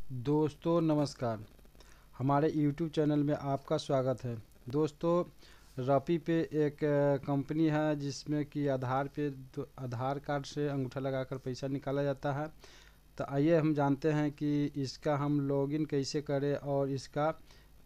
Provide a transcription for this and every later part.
दोस्तों नमस्कार। हमारे YouTube चैनल में आपका स्वागत है। दोस्तों, रफ़ी पे एक कंपनी है जिसमें कि आधार कार्ड से अंगूठा लगाकर पैसा निकाला जाता है। तो आइए हम जानते हैं कि इसका हम लॉगिन कैसे करें और इसका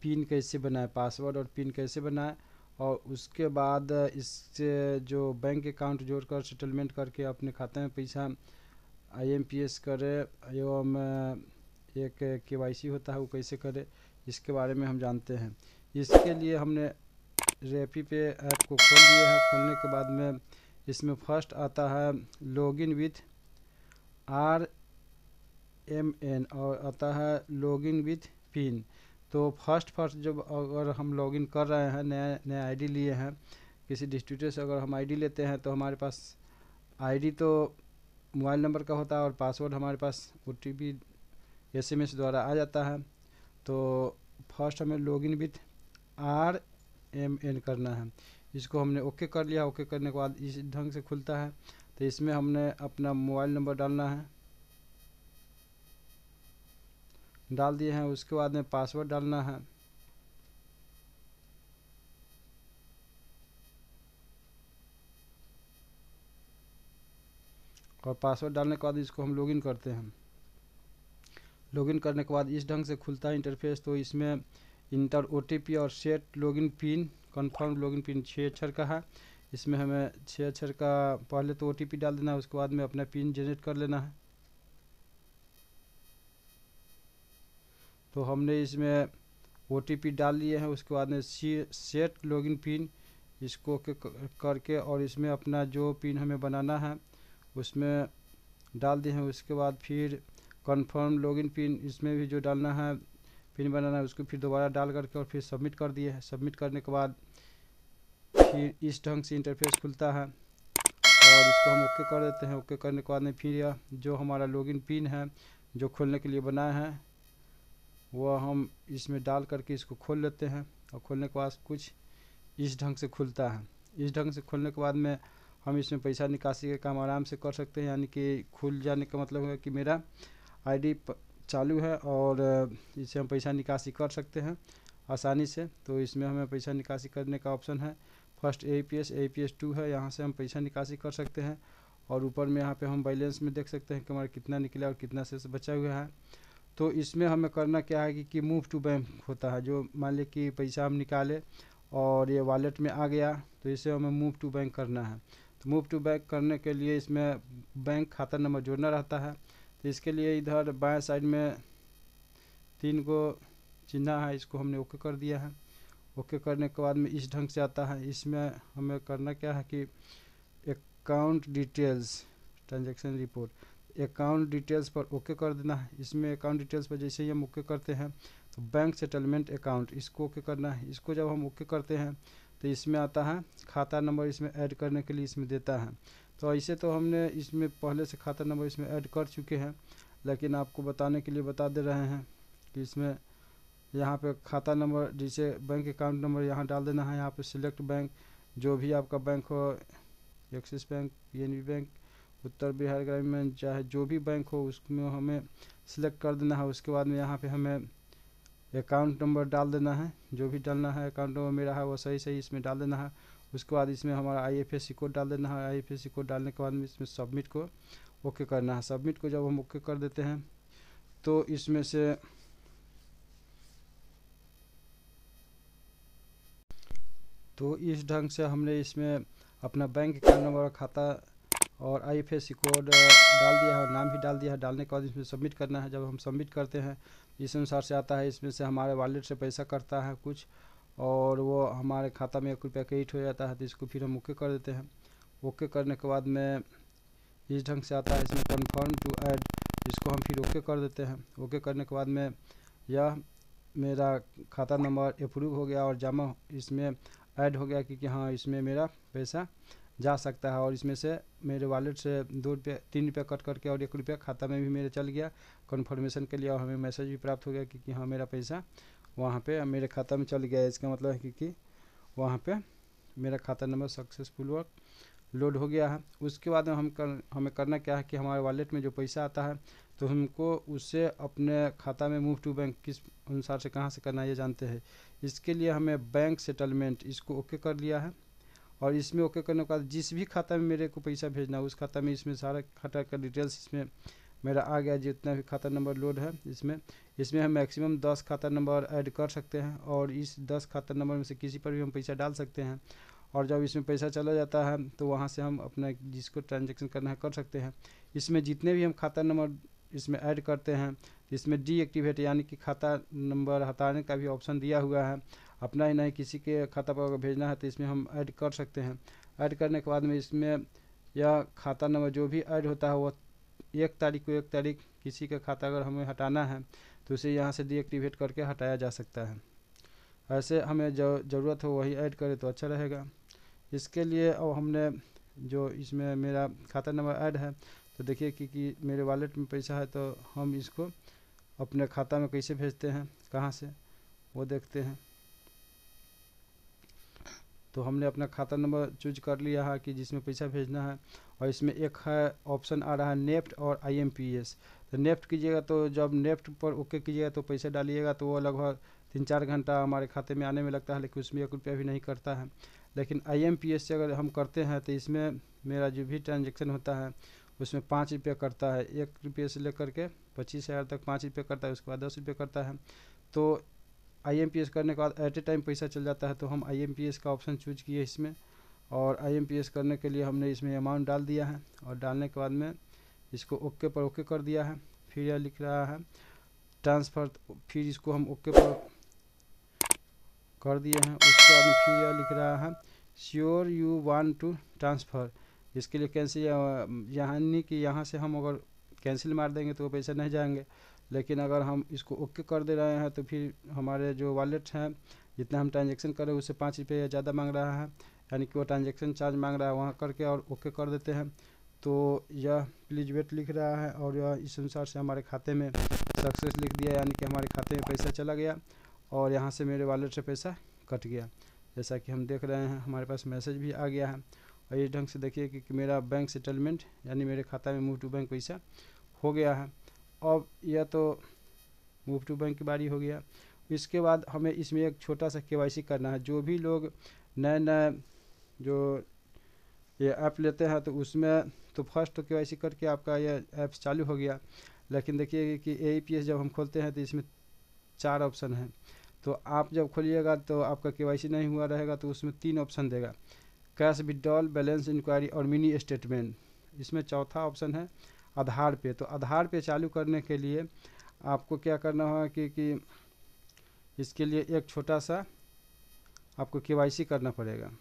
पिन कैसे बनाएं, पासवर्ड और पिन कैसे बनाएं, और उसके बाद इससे जो बैंक अकाउंट जोड़कर सेटलमेंट करके अपने खाते में पैसा IMPS करें एवं एक KYC होता है वो कैसे करें, इसके बारे में हम जानते हैं। इसके लिए हमने रफ़ी पे ऐप को खोल लिया है। खोलने के बाद में इसमें फर्स्ट आता है लॉगिन विथ RMN और आता है लॉगिन विथ पिन। तो फर्स्ट जब अगर हम लॉगिन कर रहे हैं, नया ID लिए हैं, किसी डिस्ट्रीब्यूटर से अगर हम ID लेते हैं तो हमारे पास ID तो मोबाइल नंबर का होता है और पासवर्ड हमारे पास OTP SMS द्वारा आ जाता है। तो फर्स्ट हमें लॉगिन विथ RMN करना है। इसको हमने ओके कर लिया। ओके करने के बाद इस ढंग से खुलता है। तो इसमें हमने अपना मोबाइल नंबर डालना है, डाल दिए हैं। उसके बाद में पासवर्ड डालना है, और पासवर्ड डालने के बाद इसको हम लॉगिन करते हैं। लॉगिन करने के बाद इस ढंग से खुलता है इंटरफेस। तो इसमें इंटर OTP और set login pin, confirm login pin 6 अक्षर का है। इसमें हमें 6 अक्षर का पहले तो OTP डाल देना है, उसके बाद में अपना पिन जनरेट कर लेना है। तो हमने इसमें OTP डाल लिए हैं। उसके बाद में सेट लॉगिन पिन, इसको करके और इसमें अपना जो पिन हमें बनाना है उसमें डाल दिए हैं। उसके बाद फिर कंफर्म लॉगिन पिन, इसमें भी जो डालना है पिन बनाना है उसको फिर दोबारा डाल करके और फिर सबमिट कर दिए हैं। सबमिट करने के बाद फिर इस ढंग से इंटरफेस खुलता है और इसको हम ओके कर देते हैं। ओके करने के बाद में फिर यह जो हमारा लॉगिन पिन है जो खोलने के लिए बनाया है वो हम इसमें डाल करके इसको खोल लेते हैं। और खोलने के बाद कुछ इस ढंग से खुलता है। इस ढंग से खोलने के बाद में हम इसमें पैसा निकासी का काम आराम से कर सकते हैं। यानी कि खुल जाने का मतलब है कि मेरा ID चालू है और इससे हम पैसा निकासी कर सकते हैं आसानी से। तो इसमें हमें पैसा निकासी करने का ऑप्शन है। फर्स्ट APS 2 है, यहाँ से हम पैसा निकासी कर सकते हैं। और ऊपर में यहाँ पे हम बैलेंस में देख सकते हैं कि हमारा कितना निकला और कितना शेष बचा हुआ है। तो इसमें हमें करना क्या है कि मूव टू बैंक होता है। जो मान ली कि पैसा हम निकाले और ये वॉलेट में आ गया तो इसे हमें मूव टू बैंक करना है। तो मूव टू बैंक करने के लिए इसमें बैंक खाता नंबर जोड़ना रहता है। तो इसके लिए इधर बाएं साइड में 3 को चिन्ह है, इसको हमने ओके कर दिया है। ओके करने के बाद में इस ढंग से आता है। इसमें हमें करना क्या है कि account details, transaction report, account details पर ओके कर देना है। इसमें अकाउंट डिटेल्स पर जैसे ही हम ओके करते हैं तो बैंक सेटलमेंट अकाउंट, इसको ओके करना है। इसको जब हम ओके करते हैं तो इसमें आता है खाता नंबर, इसमें ऐड करने के लिए इसमें देता है। तो ऐसे तो हमने इसमें पहले से खाता नंबर इसमें ऐड कर चुके हैं, लेकिन आपको बताने के लिए बता दे रहे हैं कि इसमें यहाँ पे खाता नंबर जैसे बैंक अकाउंट नंबर यहाँ डाल देना है। यहाँ पे सिलेक्ट बैंक, जो भी आपका बैंक हो, एक्सिस बैंक, PNB बैंक, उत्तर बिहार ग्रामीण बैंक, चाहे जो भी बैंक हो उसमें हमें सिलेक्ट कर देना है। उसके बाद में यहाँ पे हमें अकाउंट नंबर डाल देना है। जो भी डालना है अकाउंट नंबर मेरा है वो सही इसमें डाल देना है। उसके बाद इसमें हमारा IFSC कोड डाल देना है। IFSC कोड डालने के बाद में इसमें सबमिट को ओके करना है। सबमिट को जब हम ओके कर देते हैं तो इसमें से तो इस ढंग से हमने इसमें अपना बैंक अकाउंट नंबर, खाता और IFSC कोड डाल दिया है और नाम भी डाल दिया है। डालने के बाद इसमें सबमिट करना है। जब हम सबमिट करते हैं इस अनुसार से आता है। इसमें से हमारे वॉलेट से पैसा कटता है कुछ और वो हमारे खाता में 1 रुपया क्रेडिट हो जाता है। तो इसको फिर हम ओके कर देते हैं। ओके करने के बाद में इस ढंग से आता है। इसमें कन्फर्म टू ऐड, इसको हम फिर ओके कर देते हैं। ओके करने के बाद में यह मेरा खाता नंबर अप्रूव हो गया और जमा इसमें ऐड हो गया कि हाँ इसमें मेरा पैसा जा सकता है। और इसमें से मेरे वॉलेट से 2 रुपया 3 रुपया कट करके और 1 रुपया खाता में भी मेरे चल गया कन्फर्मेशन के लिए। और हमें मैसेज भी प्राप्त हो गया कि हाँ मेरा पैसा वहाँ पे मेरे खाता में चल गया। इसका मतलब है कि वहाँ पे मेरा खाता नंबर सक्सेसफुल वर्क लोड हो गया है। उसके बाद हमें करना क्या है कि हमारे वॉलेट में जो पैसा आता है तो हमको उससे अपने खाता में मूव टू बैंक किस अनुसार से कहाँ से करना है ये जानते हैं। इसके लिए हमें बैंक सेटलमेंट इसको ओके कर लिया है, और इसमें ओके करने के बाद जिस भी खाता में मेरे को पैसा भेजना है उस खाता में इसमें सारा खाता का डिटेल्स इसमें मेरा आ गया, जितना भी खाता नंबर लोड है इसमें हम मैक्सिमम 10 खाता नंबर ऐड कर सकते हैं, और इस 10 खाता नंबर में से किसी पर भी हम पैसा डाल सकते हैं। और जब इसमें पैसा चला जाता है तो वहाँ से हम अपना जिसको ट्रांजेक्शन करना है कर सकते हैं। इसमें जितने भी हम खाता नंबर इसमें ऐड करते हैं तो इसमें डीएक्टिवेट यानी कि खाता नंबर हटाने का भी ऑप्शन दिया हुआ है। अपना ही नहीं किसी के खाता पर अगर भेजना है तो इसमें हम ऐड कर सकते हैं। ऐड करने के बाद में इसमें यह खाता नंबर जो भी ऐड होता है वो 1 तारीख को 1 तारीख किसी का खाता अगर हमें हटाना है तो उसे यहाँ से डीएक्टिवेट करके हटाया जा सकता है। ऐसे हमें जो ज़रूरत हो वही ऐड करें तो अच्छा रहेगा। इसके लिए अब हमने जो इसमें मेरा खाता नंबर ऐड है तो देखिए कि मेरे वॉलेट में पैसा है, तो हम इसको अपने खाता में कैसे भेजते हैं कहाँ से वो देखते हैं। तो हमने अपना खाता नंबर चूज कर लिया है कि जिसमें पैसा भेजना है, और इसमें एक है ऑप्शन आ रहा है नेफ्ट और IMPS। तो नेफ्ट कीजिएगा तो जब नेफ्ट पर ओके कीजिएगा तो पैसा डालिएगा तो वो लगभग 3-4 घंटा हमारे खाते में आने में लगता है, लेकिन उसमें 1 रुपया भी नहीं करता है। लेकिन IMPS से अगर हम करते हैं तो इसमें मेरा जो भी ट्रांजेक्शन होता है उसमें 5 रुपया करता है। 1 रुपये से लेकर के 25,000 तक 5 रुपये करता है, उसके बाद 10 रुपये करता है। तो IMPS करने के बाद एट ए टाइम पैसा चल जाता है, तो हम IMPS का ऑप्शन चूज किए इसमें, और IMPS करने के लिए हमने इसमें अमाउंट डाल दिया है, और डालने के बाद में इसको ओके पर ओके कर दिया है। फिर यह लिख रहा है ट्रांसफ़र, फिर इसको हम ओके पर कर दिए हैं। उसके बाद फिर यह लिख रहा है sure you want to transfer. इसके लिए कैंसिल, यानी कि यहाँ से हम अगर कैंसिल मार देंगे तो वो पैसा नहीं जाएंगे, लेकिन अगर हम इसको ओके कर दे रहे हैं तो फिर हमारे जो वॉलेट हैं जितना हम ट्रांजेक्शन कर रहे हैं उससे 5 रुपये ज़्यादा मांग रहा है, यानी कि वो ट्रांजेक्शन चार्ज मांग रहा है, वहाँ करके और ओके कर देते हैं। तो यह प्लीज़ वेट लिख रहा है, और यह इस अनुसार से हमारे खाते में सक्सेस लिख दिया, यानी कि हमारे खाते में पैसा चला गया और यहाँ से मेरे वॉलेट से पैसा कट गया। जैसा कि हम देख रहे हैं हमारे पास मैसेज भी आ गया है। और इस ढंग से देखिए कि मेरा बैंक सेटलमेंट यानी मेरे खाता में मूव टू बैंक पैसा हो गया है। अब यह तो मूव टू बैंक की बारी हो गया। इसके बाद हमें इसमें एक छोटा सा KYC करना है। जो भी लोग नए जो ये ऐप लेते हैं तो उसमें तो फर्स्ट तो KYC करके आपका ये ऐप चालू हो गया, लेकिन देखिए कि AEPS जब हम खोलते हैं तो इसमें 4 ऑप्शन हैं। तो आप जब खोलिएगा तो आपका KYC नहीं हुआ रहेगा तो उसमें 3 ऑप्शन देगा, कैश विड्रॉल, बैलेंस इंक्वायरी और मिनी स्टेटमेंट। इसमें चौथा ऑप्शन है आधार पे। तो आधार पे चालू करने के लिए आपको क्या करना होगा कि इसके लिए एक छोटा सा आपको KYC करना पड़ेगा।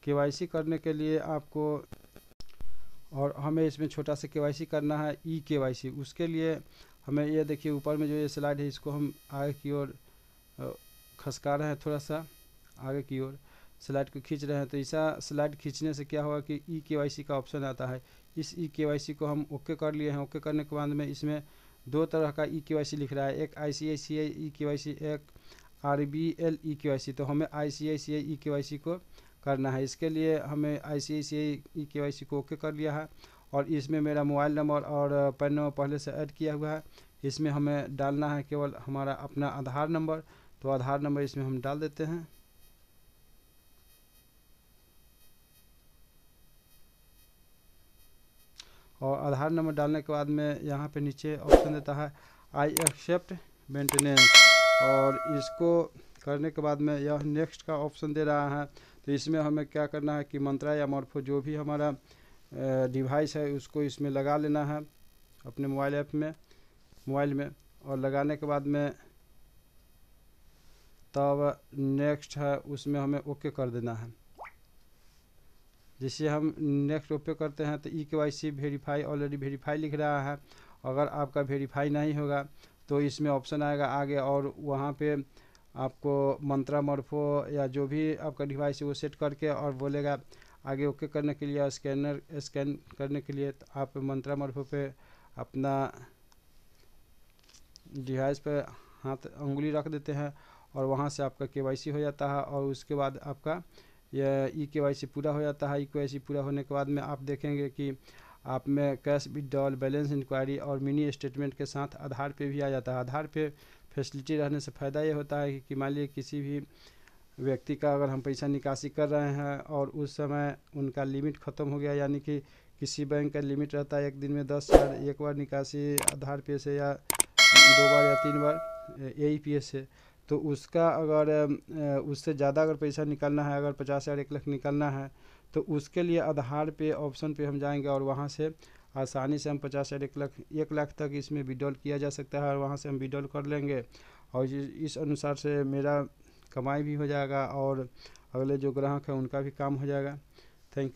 KYC करने के लिए आपको, और हमें इसमें छोटा सा KYC करना है eKYC। उसके लिए हमें ये देखिए ऊपर में जो ये स्लाइड है इसको हम आगे की ओर खसका रहे हैं, थोड़ा सा आगे की ओर स्लाइड को खींच रहे हैं। तो ऐसा स्लाइड खींचने से क्या होगा कि eKYC का ऑप्शन आता है। इस eKYC को हम ओके कर लिए हैं। ओके करने के बाद में इसमें 2 तरह का eKYC लिख रहा है, एक ICICI eKYC, एक RBL eKYC। तो हमें ICICI eKYC को करना है। इसके लिए हमें ICICI eKYC को ओके कर लिया है, और इसमें मेरा मोबाइल नंबर और पैन नंबर पहले से ऐड किया हुआ है। इसमें हमें डालना है केवल हमारा अपना आधार नंबर। तो आधार नंबर इसमें हम डाल देते हैं। और आधार नंबर डालने के बाद में यहाँ पे नीचे ऑप्शन देता है आई एक्सेप्ट मेंटेनेंस, और इसको करने के बाद में यह नेक्स्ट का ऑप्शन दे रहा है। तो इसमें हमें क्या करना है कि मंत्रा या मॉर्फो जो भी हमारा डिवाइस है उसको इसमें लगा लेना है अपने मोबाइल में, और लगाने के बाद में तब नेक्स्ट है उसमें हमें ओके कर देना है। जिससे हम नेक्स्ट ओके करते हैं तो eKYC वेरीफाई ऑलरेडी वेरीफाई लिख रहा है। अगर आपका वेरीफाई नहीं होगा तो इसमें ऑप्शन आएगा आगे, और वहाँ पे आपको मंत्रा मॉर्फो या जो भी आपका डिवाइस है वो सेट करके और बोलेगा आगे ओके करने के लिए, स्कैन करने के लिए। तो आप मंत्रा मॉर्फो पे अपना डिवाइस पे हाथ उंगली रख देते हैं और वहाँ से आपका KYC हो जाता है, और उसके बाद आपका यह KYC पूरा हो जाता है। KYC पूरा होने के बाद में आप देखेंगे कि आप में कैश विड्रॉल, बैलेंस इंक्वायरी और मिनी स्टेटमेंट के साथ आधार पे भी आ जाता है। आधार पे फैसिलिटी रहने से फ़ायदा ये होता है कि मान लीजिए किसी भी व्यक्ति का अगर हम पैसा निकासी कर रहे हैं और उस समय उनका लिमिट ख़त्म हो गया, यानी कि किसी बैंक का लिमिट रहता है एक दिन में 10,000, एक बार निकासी आधार पे से या 2 बार या 3 बार AEPS से, तो उसका अगर उससे ज़्यादा अगर पैसा निकालना है, अगर 50,000, 1 लाख निकालना है, तो उसके लिए आधार पे ऑप्शन पे हम जाएंगे और वहाँ से आसानी से हम 50,000, 1 लाख तक इसमें विड्रॉल किया जा सकता है और वहाँ से हम विड्रॉल कर लेंगे और इस अनुसार से मेरा कमाई भी हो जाएगा और अगले जो ग्राहक है उनका भी काम हो जाएगा। Thank you.